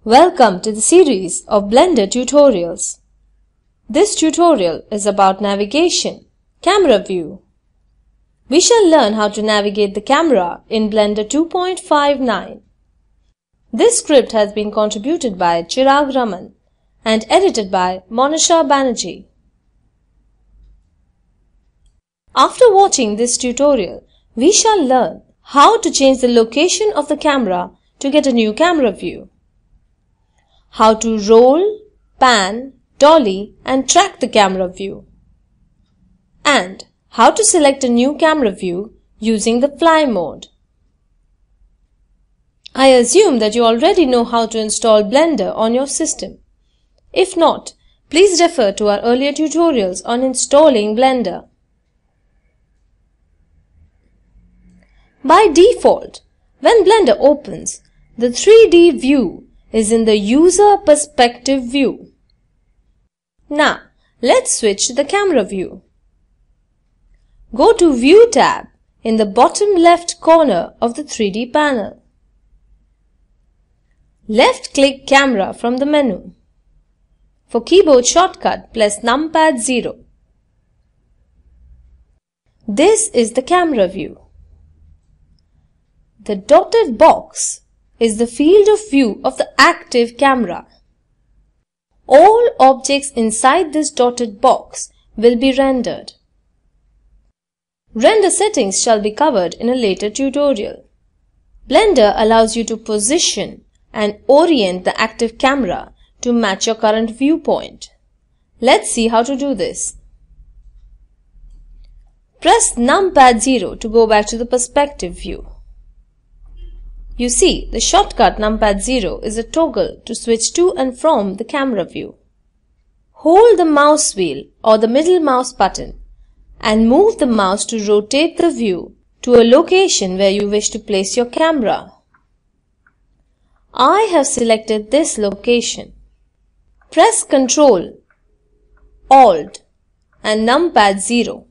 Welcome to the series of Blender tutorials. This tutorial is about navigation, camera view. We shall learn how to navigate the camera in Blender 2.59. This script has been contributed by Chirag Raman and edited by Monisha Banerjee. After watching this tutorial, we shall learn how to change the location of the camera to get a new camera view, how to roll, pan, dolly and track the camera view, and how to select a new camera view using the fly mode. I assume that you already know how to install Blender on your system. If not, please refer to our earlier tutorials on installing Blender. By default, when Blender opens, the 3D view is in the user perspective view. Now, let's switch to the camera view. Go to View tab in the bottom left corner of the 3D panel. Left-click Camera from the menu. For keyboard shortcut, press numpad 0. This is the camera view. The dotted box is the field of view of the active camera. All objects inside this dotted box will be rendered. Render settings shall be covered in a later tutorial. Blender allows you to position and orient the active camera to match your current viewpoint. Let's see how to do this. Press numpad 0 to go back to the perspective view. You see, the shortcut numpad 0 is a toggle to switch to and from the camera view. Hold the mouse wheel or the middle mouse button and move the mouse to rotate the view to a location where you wish to place your camera. I have selected this location. Press Ctrl, Alt and numpad 0.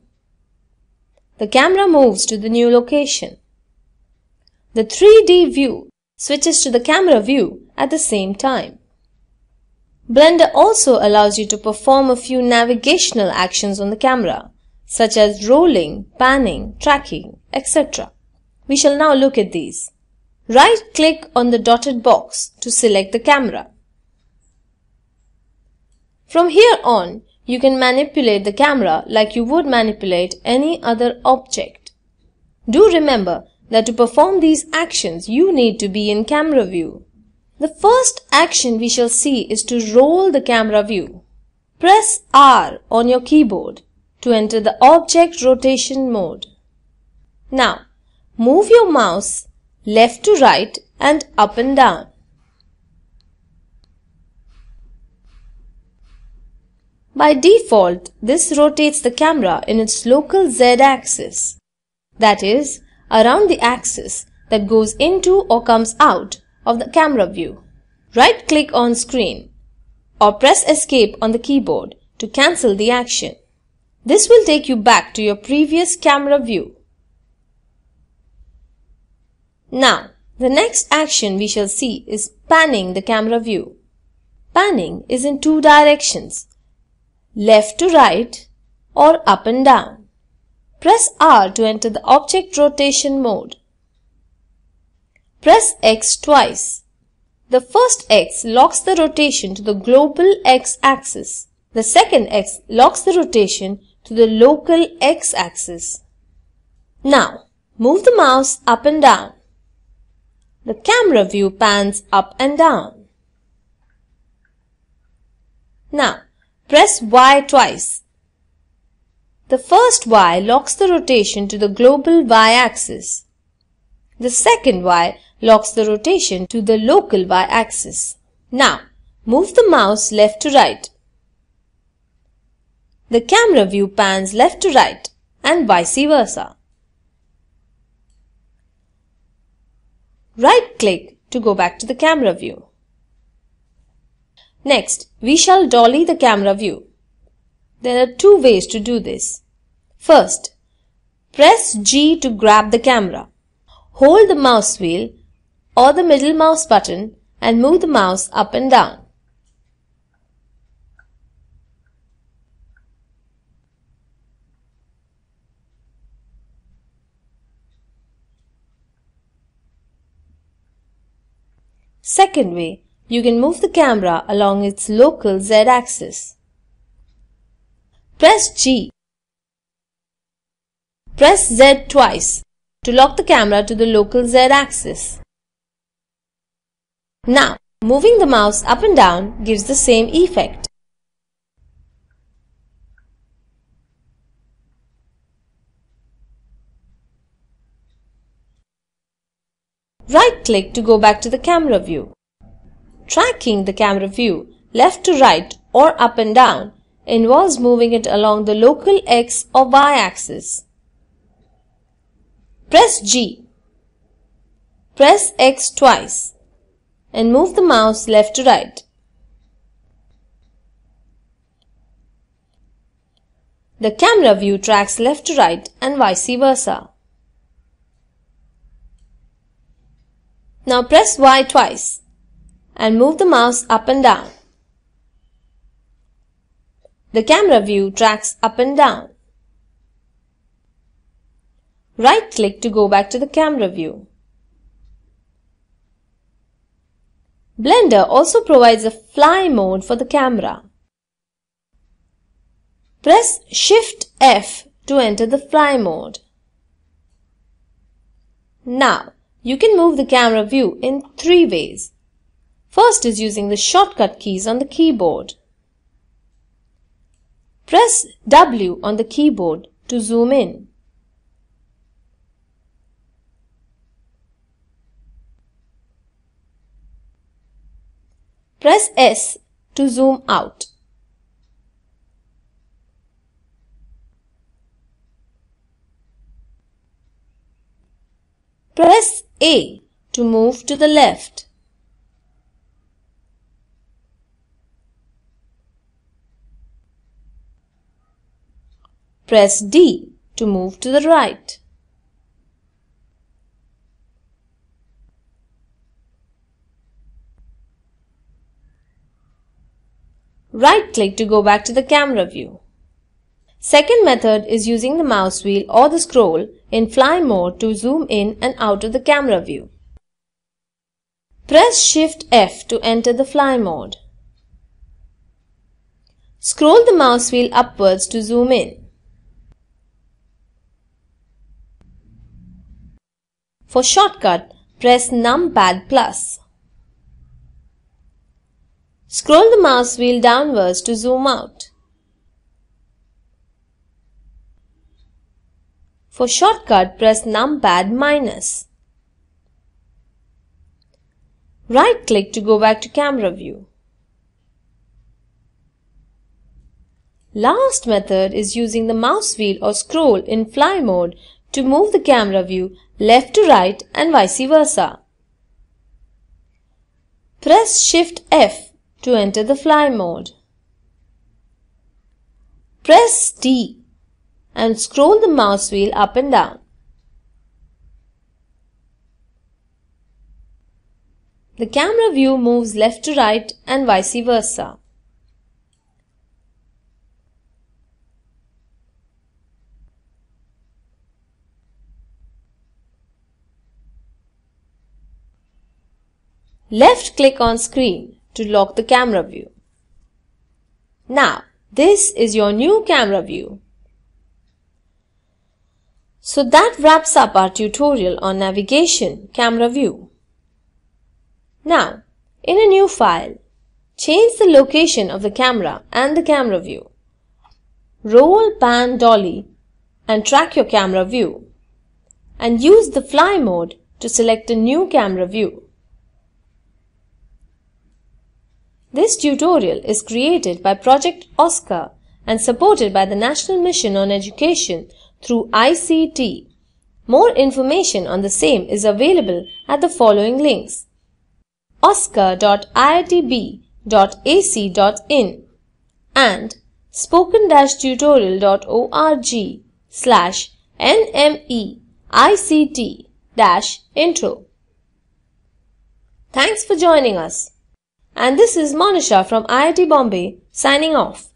The camera moves to the new location. The 3D view switches to the camera view at the same time. Blender also allows you to perform a few navigational actions on the camera, such as rolling, panning, tracking, etc. We shall now look at these. Right-click on the dotted box to select the camera. From here on, you can manipulate the camera like you would manipulate any other object. Do remember that to perform these actions, you need to be in camera view. The first action we shall see is to roll the camera view. Press R on your keyboard to enter the object rotation mode. Now, move your mouse left to right and up and down. By default, this rotates the camera in its local Z-axis, that is, around the axis that goes into or comes out of the camera view. Right-click on screen or press Escape on the keyboard to cancel the action. This will take you back to your previous camera view. Now, the next action we shall see is panning the camera view. Panning is in two directions, left to right or up and down. Press R to enter the object rotation mode. Press X twice. The first X locks the rotation to the global X axis. The second X locks the rotation to the local X axis. Now, move the mouse up and down. The camera view pans up and down. Now, press Y twice. The first Y locks the rotation to the global Y-axis. The second Y locks the rotation to the local Y-axis. Now, move the mouse left to right. The camera view pans left to right and vice versa. Right-click to go back to the camera view. Next, we shall dolly the camera view. There are two ways to do this. First, press G to grab the camera. Hold the mouse wheel or the middle mouse button and move the mouse up and down. Second way, you can move the camera along its local Z-axis. Press G. Press Z twice to lock the camera to the local Z-axis. Now, moving the mouse up and down gives the same effect. Right-click to go back to the camera view. Tracking the camera view left to right or up and down involves moving it along the local X or Y axis. Press G. Press X twice and move the mouse left to right. The camera view tracks left to right and vice versa. Now press Y twice and move the mouse up and down. The camera view tracks up and down. Right-click to go back to the camera view. Blender also provides a fly mode for the camera. Press Shift F to enter the fly mode. Now, you can move the camera view in 3 ways. First is using the shortcut keys on the keyboard. Press W on the keyboard to zoom in. Press S to zoom out. Press A to move to the left. Press D to move to the right. Right-click to go back to the camera view. Second method is using the mouse wheel or the scroll in fly mode to zoom in and out of the camera view. Press Shift F to enter the fly mode. Scroll the mouse wheel upwards to zoom in. For shortcut, press numpad plus. Scroll the mouse wheel downwards to zoom out. For shortcut, press numpad minus. Right-click to go back to camera view. Last method is using the mouse wheel or scroll in fly mode to move the camera view left to right and vice versa. Press Shift F to enter the fly mode. Press D and scroll the mouse wheel up and down. The camera view moves left to right and vice versa. Left-click on screen to lock the camera view. Now, this is your new camera view. So that wraps up our tutorial on navigation camera view. Now, in a new file, change the location of the camera and the camera view. Roll, pan, dolly and track your camera view. And use the fly mode to select a new camera view. This tutorial is created by Project Oscar and supported by the National Mission on Education through ICT. More information on the same is available at the following links: oscar.iitb.ac.in and spoken-tutorial.org/nmeict-intro. Thanks for joining us. And this is Monisha from IIT Bombay signing off.